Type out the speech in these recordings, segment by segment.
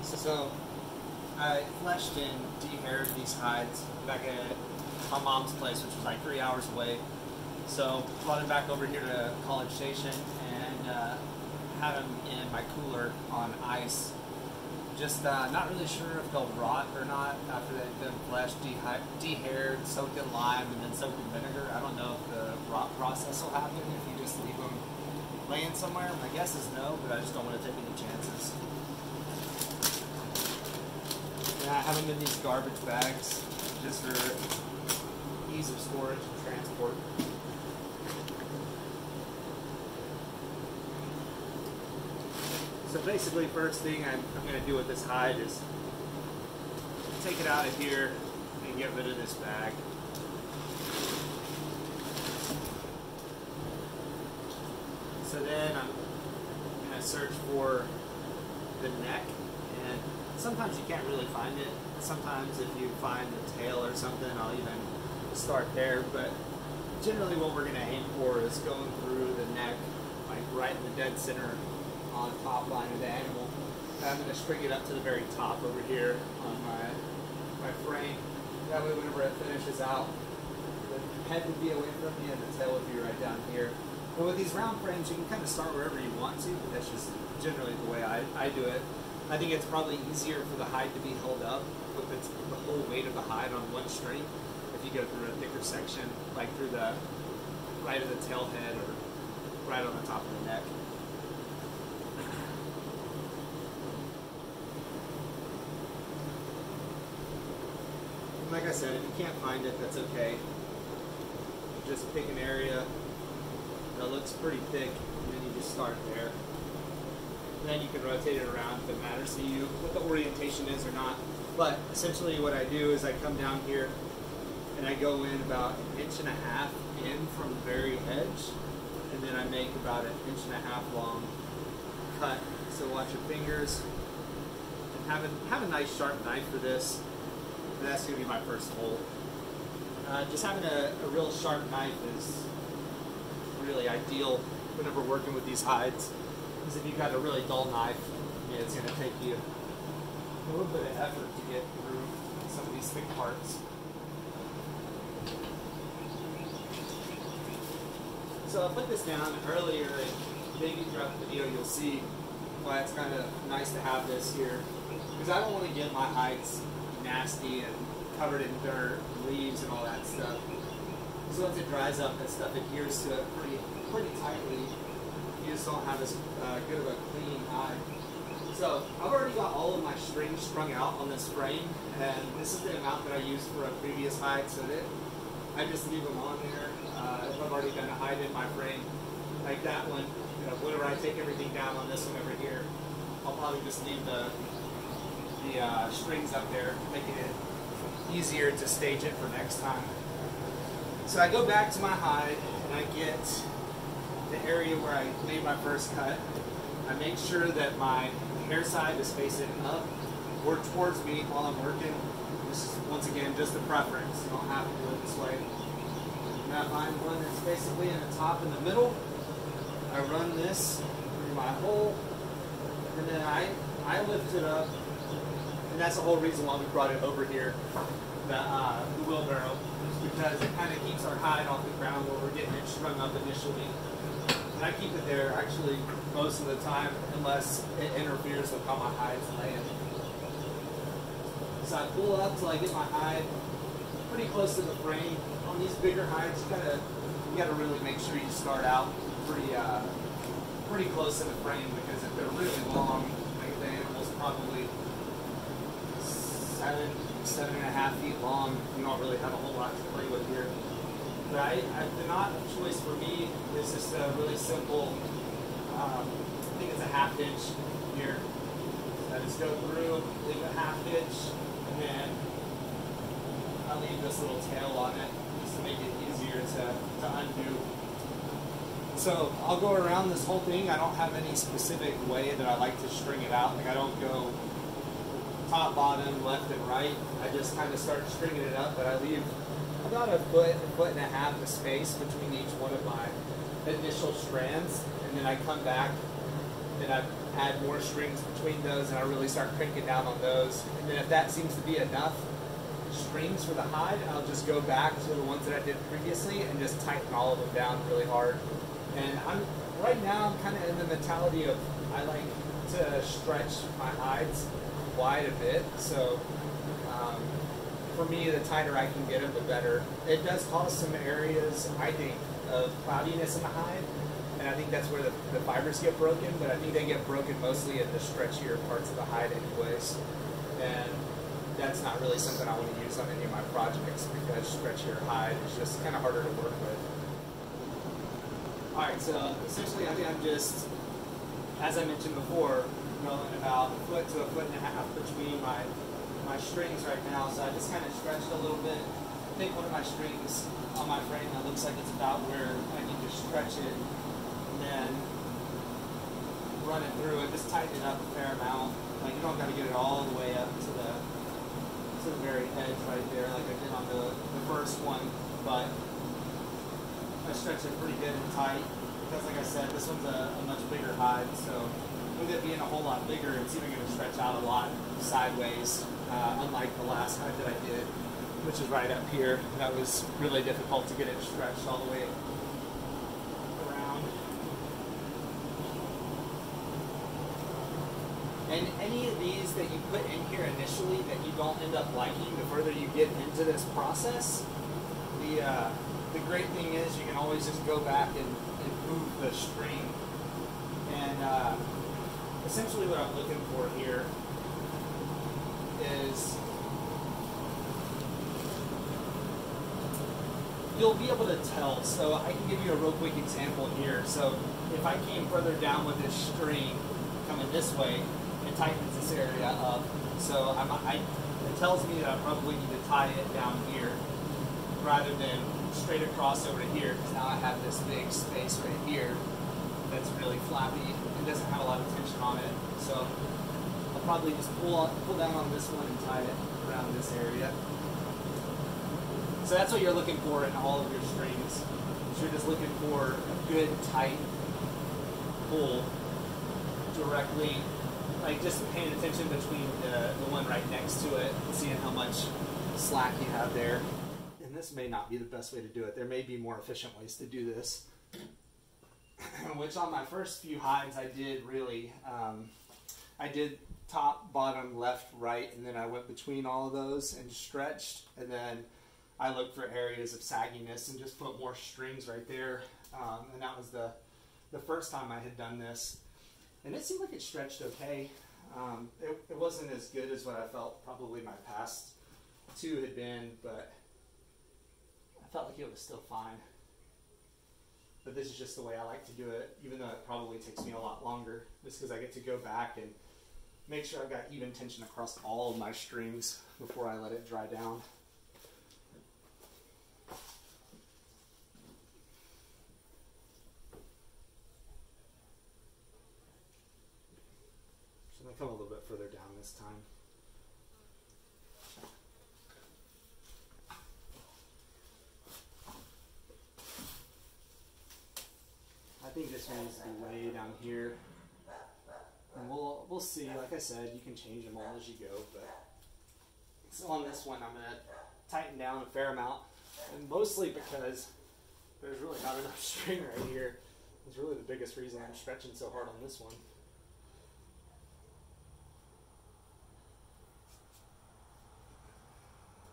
So I fleshed and dehaired these hides back at my mom's place, which was like 3 hours away. So brought them back over here to College Station and had them in my cooler on ice. Just not really sure if they'll rot or not after they've been fleshed, dehaired, soaked in lime, and then soaked in vinegar. I don't know if the rot process will happen if you just leave them laying somewhere. My guess is no, but I just don't want to take any chances. And I have them in these garbage bags just for ease of storage and transport. So basically, first thing I'm going to do with this hide is take it out of here and get rid of this bag. So then I'm going to search for the neck, and sometimes you can't really find it. Sometimes if you find the tail or something, I'll even start there, but generally what we're going to aim for is going through the neck, like right in the dead center on top line of the animal. And I'm going to string it up to the very top over here on my frame. That way whenever it finishes out, the head would be away from me and the tail would be right down here. But with these round frames, you can kind of start wherever you want to, but that's just generally the way I do it. I think it's probably easier for the hide to be held up with the whole weight of the hide on one string if you go through a thicker section, like through the right of the tail head or right on the top of the neck. Like I said, if you can't find it, that's okay. Just pick an area that looks pretty thick, and then you just start there. And then you can rotate it around if it matters to you what the orientation is or not. But essentially what I do is I come down here and I go in about 1.5 inches in from the very edge, and then I make about 1.5 inches long cut. So watch your fingers, and have a nice sharp knife for this. That's going to be my first hole. Just having a real sharp knife is really ideal whenever working with these hides. Because if you've got a really dull knife, it's going to take you a little bit of effort to get through some of these thick parts. So I put this down earlier, and maybe throughout the video you'll see why it's kind of nice to have this here. Because I don't want to get my hides nasty and covered in dirt, leaves, and all that stuff. So once it dries up, that stuff adheres to it pretty tightly. You just don't have as good of a clean hide. So I've already got all of my strings strung out on this frame, and this is the amount that I used for a previous hide, so that I just leave them on there. If I've already done a hide in my frame, like that one, whenever I take everything down on this one over here, I'll probably just leave the strings up there, making it easier to stage it for next time. So I go back to my hide and I get the area where I made my first cut. I make sure that my hair side is facing up or towards me while I'm working. This is, once again, just a preference. You don't have to do it this way. And I find one that's basically in the top in the middle. I run this through my hole, and then I lift it up. And that's the whole reason why we brought it over here, the wheelbarrow, because it kind of keeps our hide off the ground where we're getting it strung up initially. And I keep it there actually most of the time unless it interferes with how my hide's laying. So I pull up till I get my hide pretty close to the frame. On these bigger hides, you gotta really make sure you start out pretty close to the frame, because if they're really long, like the animal's probably 7.5 feet long, you don't really have a whole lot to play with here. But the knot of choice for me is just a really simple, I think it's a 1/2 inch here. So I just go through, leave a 1/2 inch, and then I leave this little tail on it just to make it easier to undo. So I'll go around this whole thing. I don't have any specific way that I like to string it out. Like I don't go top, bottom, left, and right. I just kind of start stringing it up, but I leave about a foot and a half of space between each one of my initial strands, and then I come back then I add more strings between those and I really start cranking down on those. And then if that seems to be enough strings for the hide, I'll just go back to the ones that I did previously and just tighten all of them down really hard. And right now I'm kind of in the mentality of I like to stretch my hides wide a bit. So for me, the tighter I can get them, the better. It does cause some areas, I think, of cloudiness in the hide. And I think that's where the fibers get broken, but I think they get broken mostly at the stretchier parts of the hide anyways. And that's not really something I want to use on any of my projects because stretchier hide is just kind of harder to work with. Alright, so essentially I think I'm just, as I mentioned before, going about a foot to a foot and a half between my strings right now. So I just kind of stretched a little bit, take one of my strings on my frame that looks like it's about where I need to stretch it, and then run it through and just tighten it up a fair amount. Like you don't got to get it all the way up to the very edge right there like I did on the first one, but I stretch it pretty good and tight because like I said, this one's a much bigger hide, so with it being a whole lot bigger, it's even going to stretch out a lot sideways, unlike the last hide that I did, which is right up here. That was really difficult to get it stretched all the way around. And any of these that you put in here initially that you don't end up liking, the further you get into this process, the great thing is you can always just go back and move the string. And essentially what I'm looking for here is you'll be able to tell. So I can give you a real quick example here. So if I came further down with this string coming this way, it tightens this area up. So it tells me that I probably need to tie it down here rather than straight across over to here, because now I have this big space right here that's really flappy and doesn't have a lot of tension on it. So I'll probably just pull down on this one and tie it around this area. So that's what you're looking for in all of your strings. You're just looking for a good tight pull directly, like just paying attention between the one right next to it and seeing how much slack you have there. And this may not be the best way to do it. There may be more efficient ways to do this. Which on my first few hides I did really, I did top, bottom, left, right, and then I went between all of those and stretched, and then I looked for areas of sagginess and just put more strings right there. And that was the first time I had done this. And it seemed like it stretched okay. It wasn't as good as what I felt probably my past two had been, but I felt like it was still fine. But this is just the way I like to do it, even though it probably takes me a lot longer, just because I get to go back and make sure I've got even tension across all of my strings before I let it dry down. So I'm going to come a little bit further down this time. I think this one needs to be way down here, and we'll see. Like I said, you can change them all as you go, but so on this one I'm going to tighten down a fair amount, and mostly because there's really not enough string right here. It's really the biggest reason I'm stretching so hard on this one.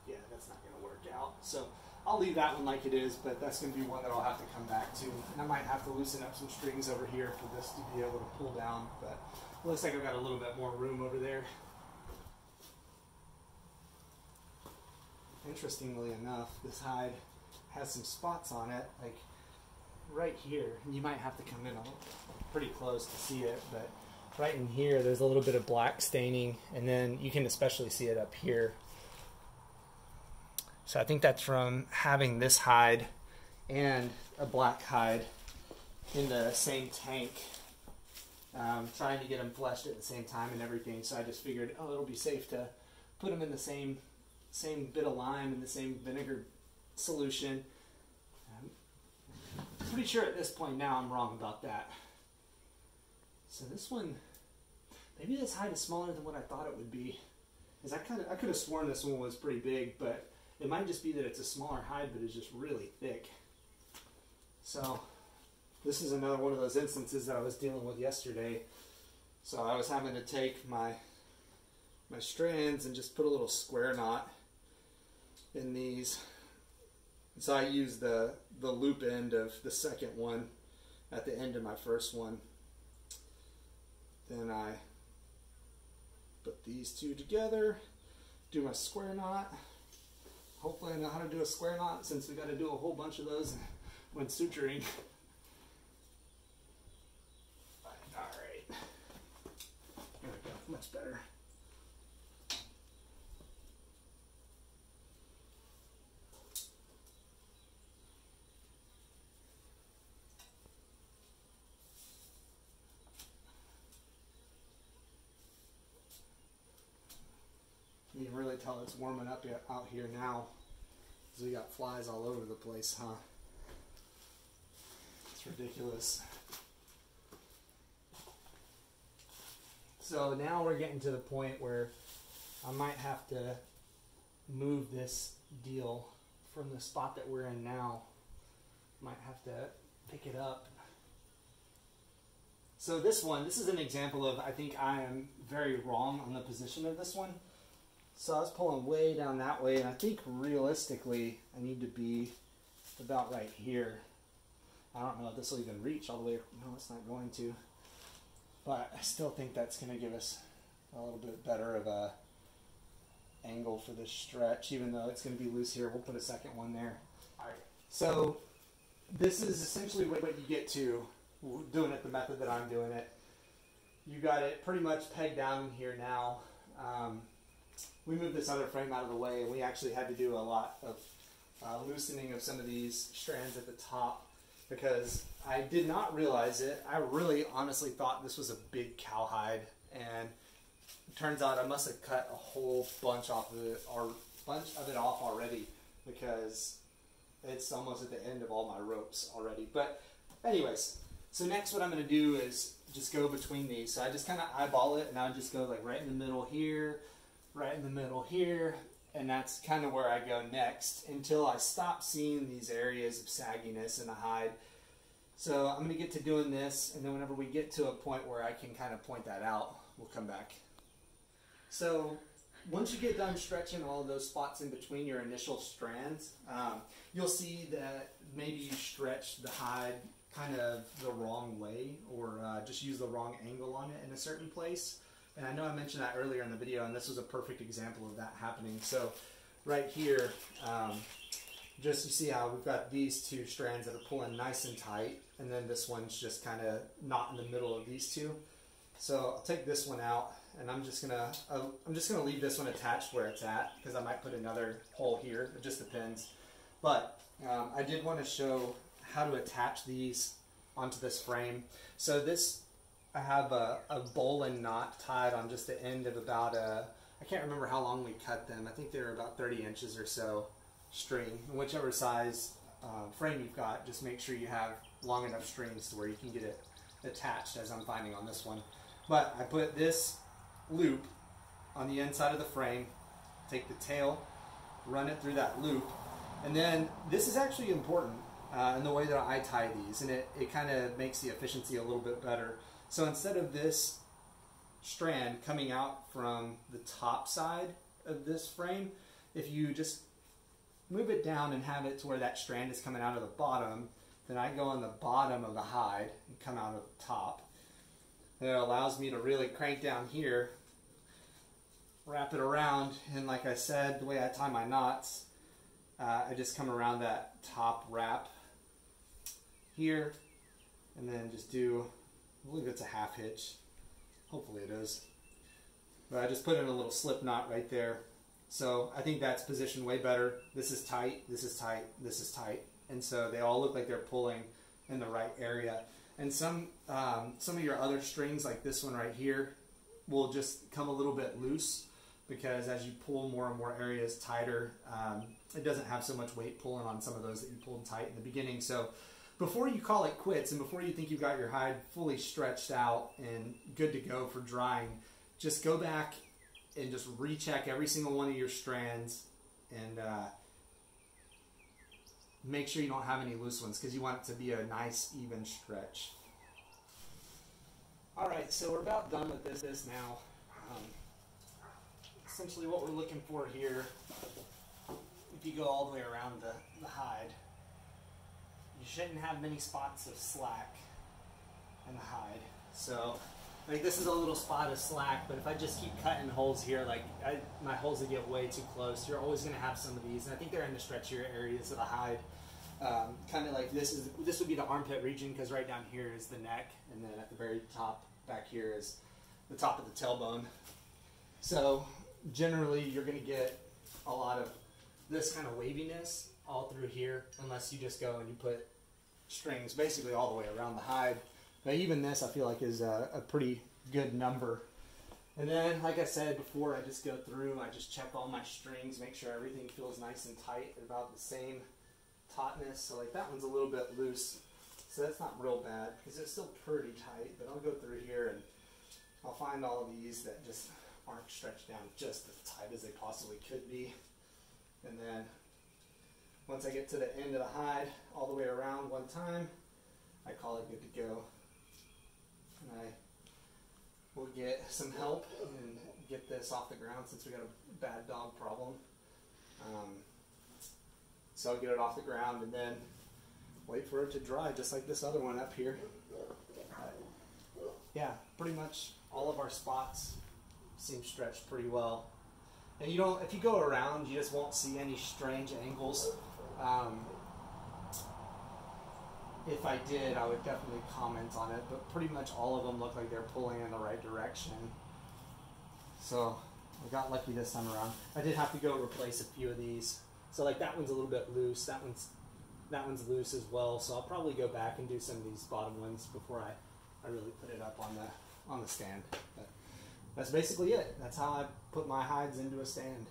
Yeah, that's not going to work out. So I'll leave that one like it is, but that's going to be one that I'll have to come back to. And I might have to loosen up some strings over here for this to be able to pull down, but it looks like I've got a little bit more room over there. Interestingly enough, this hide has some spots on it, like right here. You might have to come in pretty close to see it, but right in here there's a little bit of black staining, and then you can especially see it up here. So I think that's from having this hide and a black hide in the same tank, trying to get them fleshed at the same time and everything. So I just figured, oh, it'll be safe to put them in the same bit of lime and the same vinegar solution. I'm pretty sure at this point now I'm wrong about that. So this one, maybe this hide is smaller than what I thought it would be. Because I could have sworn this one was pretty big, but it might just be that it's a smaller hide, but it's just really thick. So this is another one of those instances that I was dealing with yesterday. So I was having to take my strands and just put a little square knot in these. So I used the loop end of the second one at the end of my first one. Then I put these two together, do my square knot. Hopefully I know how to do a square knot, since we got to do a whole bunch of those when suturing. Alright. There we go, much better. You can really tell it's warming up out here now, because we got flies all over the place, huh? It's ridiculous. So now we're getting to the point where I might have to move this deal from the spot that we're in now. Might have to pick it up. So this is an example of, I think I am very wrong on the position of this one. So I was pulling way down that way, and I think realistically I need to be about right here. I don't know if this will even reach all the way. No, it's not going to. But I still think that's going to give us a little bit better of a angle for this stretch, even though it's going to be loose here. We'll put a second one there. All right. So this is essentially what you get to doing it the method that I'm doing it. You got it pretty much pegged down here now. We moved this other frame out of the way, and we actually had to do a lot of loosening of some of these strands at the top, because I did not realize it. I really honestly thought this was a big cowhide, and it turns out I must have cut a whole bunch off of it, or bunch of it off already, because it's almost at the end of all my ropes already. But anyways, so next what I'm going to do is just go between these. So I just kind of eyeball it, and I just go like right in the middle here, right in the middle here, and that's kind of where I go next until I stop seeing these areas of sagginess in the hide. So I'm going to get to doing this, and then whenever we get to a point where I can kind of point that out, we'll come back. So once you get done stretching all of those spots in between your initial strands, you'll see that maybe you stretched the hide kind of the wrong way, or just use the wrong angle on it in a certain place. And I know I mentioned that earlier in the video, and this was a perfect example of that happening. So right here, just you see how we've got these two strands that are pulling nice and tight, and then this one's just kind of not in the middle of these two. So I'll take this one out, and I'm just gonna leave this one attached where it's at, because I might put another hole here. It just depends. But I did want to show how to attach these onto this frame. So this, I have a bowline knot tied on just the end of about I can't remember how long we cut them. I think they were about 30 inches or so string. And whichever size frame you've got, just make sure you have long enough strings to where you can get it attached, as I'm finding on this one. But I put this loop on the inside of the frame, take the tail, run it through that loop, and then this is actually important in the way that I tie these, and it kind of makes the efficiency a little bit better. So instead of this strand coming out from the top side of this frame, if you just move it down and have it to where that strand is coming out of the bottom, then I go on the bottom of the hide and come out of the top. And it allows me to really crank down here, wrap it around, and like I said, the way I tie my knots, I just come around that top wrap here, and then just do, I believe it's a half hitch. Hopefully it is. But I just put in a little slip knot right there. So I think that's positioned way better. This is tight, this is tight, this is tight. And so they all look like they're pulling in the right area. And some of your other strings, like this one right here, will just come a little bit loose, because as you pull more and more areas tighter, it doesn't have so much weight pulling on some of those that you pulled tight in the beginning. So before you call it quits and before you think you've got your hide fully stretched out and good to go for drying, just go back and just recheck every single one of your strands and make sure you don't have any loose ones because you want it to be a nice even stretch. Alright, so we're about done with this now. Essentially what we're looking for here, if you go all the way around the hide, you shouldn't have many spots of slack in the hide. So, like this is a little spot of slack, but if I just keep cutting holes here, like my holes will get way too close, you're always going to have some of these. And I think they're in the stretchier areas of the hide. Kind of like this would be the armpit region because right down here is the neck, and then at the very top back here is the top of the tailbone. So generally you're going to get a lot of this kind of waviness all through here unless you just go and you put strings basically all the way around the hide. But even this I feel like is a pretty good number. And then like I said before, I just go through, I just check all my strings, make sure everything feels nice and tight, about the same tautness. So like that one's a little bit loose, so that's not real bad because it's still pretty tight. But I'll go through here and I'll find all of these that just aren't stretched down just as tight as they possibly could be. And then once I get to the end of the hide all the way around one time, I call it good to go. And I will get some help and get this off the ground since we got a bad dog problem. So I'll get it off the ground and then wait for it to dry just like this other one up here. Yeah, pretty much all of our spots seem stretched pretty well. And you don't, if you go around, you just won't see any strange angles. If I did, I would definitely comment on it, but pretty much all of them look like they're pulling in the right direction. So I got lucky this time around. I did have to go replace a few of these. So like that one's a little bit loose, that one's loose as well. So I'll probably go back and do some of these bottom ones before I really put it up on the stand. But that's basically it. That's how I put my hides into a stand.